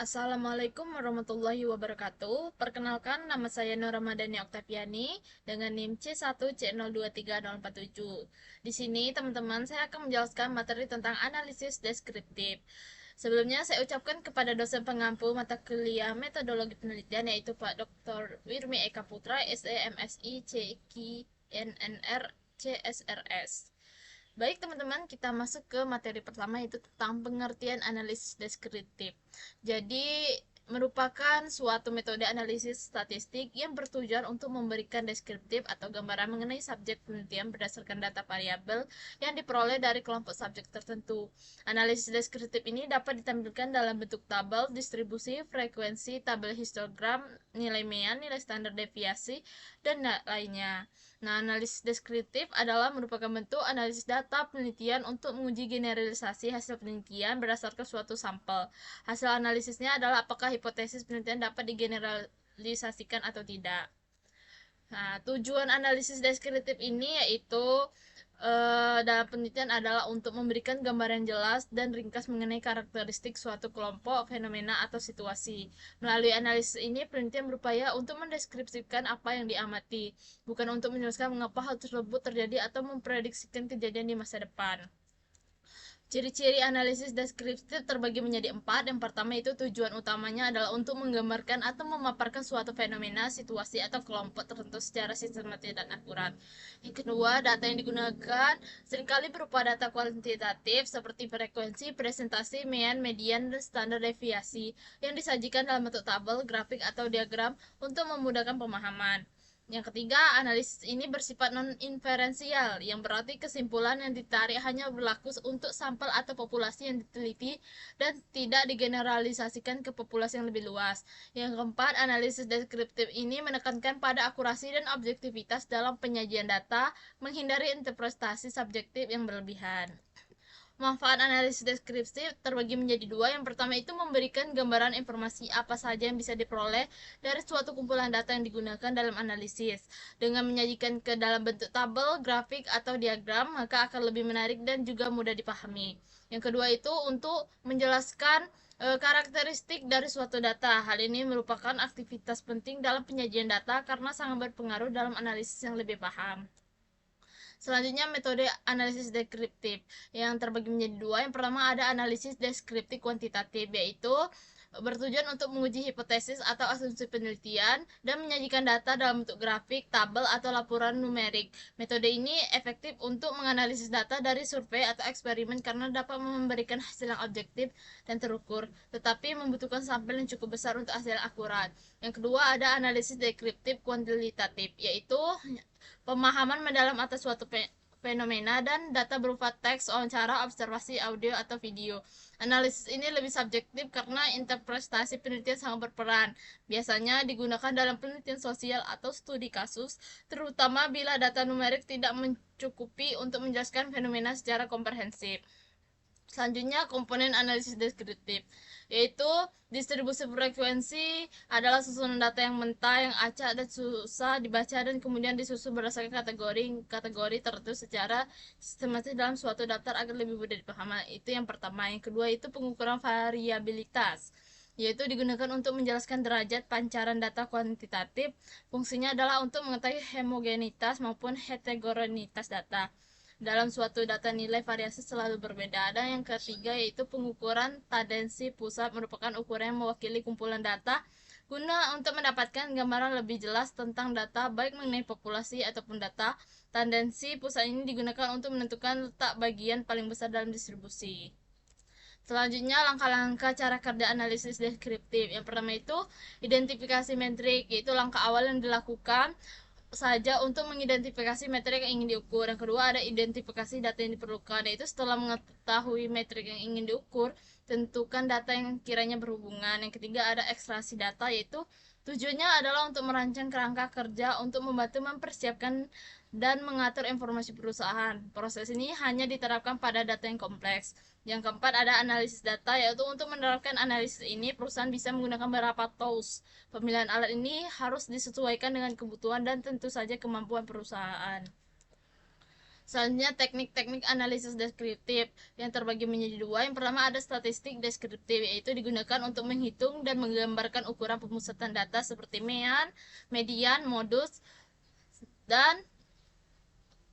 Assalamualaikum warahmatullahi wabarakatuh. Perkenalkan, nama saya Nur Ramadhani Oktaviani dengan NIM C1C023047. Di sini, teman-teman, saya akan menjelaskan materi tentang analisis deskriptif. Sebelumnya, saya ucapkan kepada dosen pengampu mata kuliah metodologi penelitian yaitu Pak Dr. Wirmi Eka Putra, SEMSI, CQ, NNR, CSRS. Baik teman-teman, kita masuk ke materi pertama yaitu tentang pengertian analisis deskriptif. Jadi, merupakan suatu metode analisis statistik yang bertujuan untuk memberikan deskriptif atau gambaran mengenai subjek penelitian berdasarkan data variabel yang diperoleh dari kelompok subjek tertentu. Analisis deskriptif ini dapat ditampilkan dalam bentuk tabel, distribusi, frekuensi, tabel histogram, nilai mean, nilai standar deviasi, dan lainnya. Nah, analisis deskriptif adalah merupakan bentuk analisis data penelitian untuk menguji generalisasi hasil penelitian berdasarkan suatu sampel. Hasil analisisnya adalah apakah hipotesis penelitian dapat digeneralisasikan atau tidak. Nah, tujuan analisis deskriptif ini yaitu dalam penelitian adalah untuk memberikan gambaran jelas dan ringkas mengenai karakteristik suatu kelompok, fenomena, atau situasi. Melalui analisis ini, penelitian berupaya untuk mendeskripsikan apa yang diamati, bukan untuk menjelaskan mengapa hal tersebut terjadi atau memprediksikan kejadian di masa depan. Ciri-ciri analisis deskriptif terbagi menjadi 4. Yang pertama itu tujuan utamanya adalah untuk menggambarkan atau memaparkan suatu fenomena, situasi, atau kelompok tertentu secara sistematis dan akurat. Yang kedua, data yang digunakan seringkali berupa data kuantitatif seperti frekuensi, presentasi, mean, median, dan standar deviasi yang disajikan dalam bentuk tabel, grafik, atau diagram untuk memudahkan pemahaman. Yang ketiga, analisis ini bersifat non-inferensial, yang berarti kesimpulan yang ditarik hanya berlaku untuk sampel atau populasi yang diteliti dan tidak digeneralisasikan ke populasi yang lebih luas. Yang keempat, analisis deskriptif ini menekankan pada akurasi dan objektivitas dalam penyajian data, menghindari interpretasi subjektif yang berlebihan. Manfaat analisis deskriptif terbagi menjadi dua. Yang pertama itu memberikan gambaran informasi apa saja yang bisa diperoleh dari suatu kumpulan data yang digunakan dalam analisis. Dengan menyajikan ke dalam bentuk tabel, grafik, atau diagram, maka akan lebih menarik dan juga mudah dipahami. Yang kedua itu untuk menjelaskan karakteristik dari suatu data. Hal ini merupakan aktivitas penting dalam penyajian data karena sangat berpengaruh dalam analisis yang lebih paham. Selanjutnya metode analisis deskriptif yang terbagi menjadi dua. Yang pertama ada analisis deskriptif kuantitatif, yaitu bertujuan untuk menguji hipotesis atau asumsi penelitian dan menyajikan data dalam bentuk grafik, tabel, atau laporan numerik. Metode ini efektif untuk menganalisis data dari survei atau eksperimen karena dapat memberikan hasil yang objektif dan terukur, tetapi membutuhkan sampel yang cukup besar untuk hasil yang akurat. Yang kedua ada analisis deskriptif kuantitatif, yaitu pemahaman mendalam atas suatu fenomena dan data berupa teks, wawancara, observasi, audio, atau video. Analisis ini lebih subjektif karena interpretasi penelitian sangat berperan. Biasanya digunakan dalam penelitian sosial atau studi kasus, terutama bila data numerik tidak mencukupi untuk menjelaskan fenomena secara komprehensif. Selanjutnya, komponen analisis deskriptif, yaitu distribusi frekuensi adalah susunan data yang mentah, yang acak dan susah dibaca dan kemudian disusun berdasarkan kategori tertentu secara sistematis dalam suatu daftar agar lebih mudah dipahami. Itu yang pertama. Yang kedua itu pengukuran variabilitas, yaitu digunakan untuk menjelaskan derajat pancaran data kuantitatif. Fungsinya adalah untuk mengetahui homogenitas maupun heterogenitas data. Dalam suatu data nilai variasi selalu berbeda. Dan yang ketiga yaitu pengukuran tendensi pusat, merupakan ukuran yang mewakili kumpulan data guna untuk mendapatkan gambaran lebih jelas tentang data baik mengenai populasi ataupun data. Tendensi pusat ini digunakan untuk menentukan letak bagian paling besar dalam distribusi. Selanjutnya langkah-langkah cara kerja analisis deskriptif. Yang pertama itu identifikasi metrik, yaitu langkah awal yang dilakukan saja untuk mengidentifikasi metrik yang ingin diukur. Yang kedua ada identifikasi data yang diperlukan, yaitu setelah mengetahui metrik yang ingin diukur, tentukan data yang kiranya berhubungan. Yang ketiga ada ekstraksi data, yaitu tujuannya adalah untuk merancang kerangka kerja untuk membantu mempersiapkan dan mengatur informasi perusahaan. Proses ini hanya diterapkan pada data yang kompleks. Yang keempat ada analisis data, yaitu untuk menerapkan analisis ini perusahaan bisa menggunakan beberapa tools. Pemilihan alat ini harus disesuaikan dengan kebutuhan dan tentu saja kemampuan perusahaan. Selanjutnya teknik-teknik analisis deskriptif yang terbagi menjadi dua. Yang pertama ada statistik deskriptif, yaitu digunakan untuk menghitung dan menggambarkan ukuran pemusatan data seperti median, modus, dan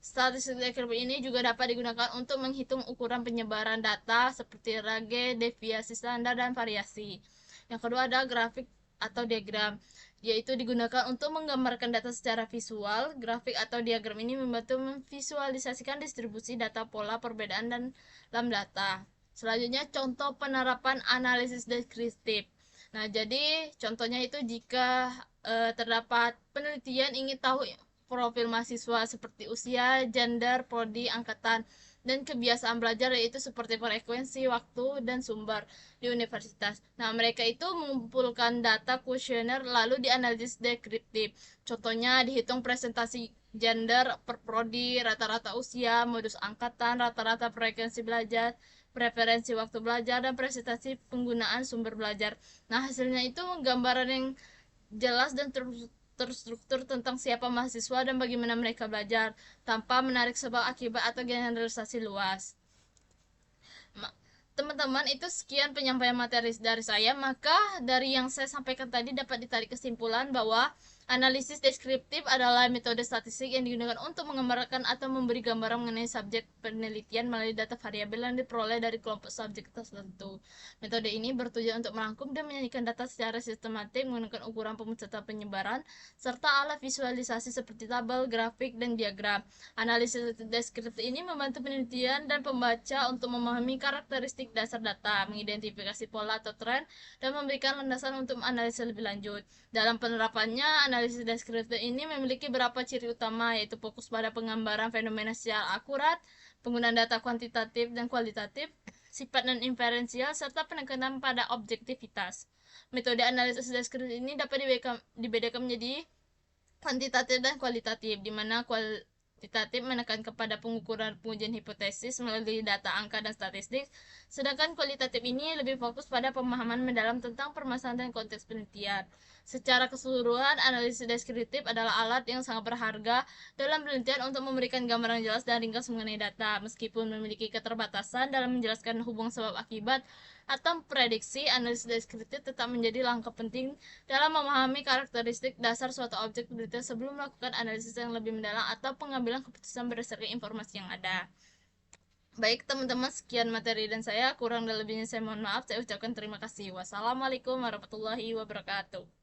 statistik deskriptif ini juga dapat digunakan untuk menghitung ukuran penyebaran data seperti rage, deviasi standar, dan variasi. Yang kedua ada grafik atau diagram, yaitu digunakan untuk menggambarkan data secara visual. Grafik atau diagram ini membantu memvisualisasikan distribusi data, pola, perbedaan, dan dalam data. Selanjutnya contoh penerapan analisis deskriptif. Nah, jadi contohnya itu jika terdapat penelitian ingin tahu profil mahasiswa seperti usia, gender, prodi, angkatan, dan kebiasaan belajar, yaitu seperti frekuensi, waktu, dan sumber di universitas. Nah, mereka itu mengumpulkan data kuesioner lalu dianalisis deskriptif. Contohnya dihitung presentasi gender per prodi, rata-rata usia, modus angkatan, rata-rata frekuensi belajar, preferensi waktu belajar, dan presentasi penggunaan sumber belajar. Nah, hasilnya itu gambaran yang jelas dan terstruktur tentang siapa mahasiswa dan bagaimana mereka belajar, tanpa menarik sebab akibat atau generalisasi luas. Teman-teman, itu sekian penyampaian materi dari saya. Maka dari yang saya sampaikan tadi dapat ditarik kesimpulan bahwa analisis deskriptif adalah metode statistik yang digunakan untuk menggambarkan atau memberi gambaran mengenai subjek penelitian melalui data variabel yang diperoleh dari kelompok subjek tertentu. Metode ini bertujuan untuk merangkum dan menyajikan data secara sistematik menggunakan ukuran pemusatan penyebaran serta alat visualisasi seperti tabel, grafik, dan diagram. Analisis deskriptif ini membantu penelitian dan pembaca untuk memahami karakteristik dasar data, mengidentifikasi pola atau tren, dan memberikan landasan untuk menganalisis lebih lanjut. Dalam penerapannya, analisis deskriptif ini memiliki beberapa ciri utama, yaitu fokus pada penggambaran fenomena secara akurat, penggunaan data kuantitatif dan kualitatif, sifat non-inferensial, serta penekanan pada objektivitas. Metode analisis deskriptif ini dapat dibedakan menjadi kuantitatif dan kualitatif, di mana kuantitatif menekan kepada pengukuran pengujian hipotesis melalui data angka dan statistik, sedangkan kualitatif ini lebih fokus pada pemahaman mendalam tentang permasalahan dan konteks penelitian. Secara keseluruhan, analisis deskriptif adalah alat yang sangat berharga dalam penelitian untuk memberikan gambaran jelas dan ringkas mengenai data. Meskipun memiliki keterbatasan dalam menjelaskan hubungan sebab akibat atau prediksi, analisis deskriptif tetap menjadi langkah penting dalam memahami karakteristik dasar suatu objek penelitian sebelum melakukan analisis yang lebih mendalam atau pengambilan keputusan berdasarkan informasi yang ada. Baik teman-teman, sekian materi dan saya. Kurang dan lebihnya saya mohon maaf. Saya ucapkan terima kasih. Wassalamualaikum warahmatullahi wabarakatuh.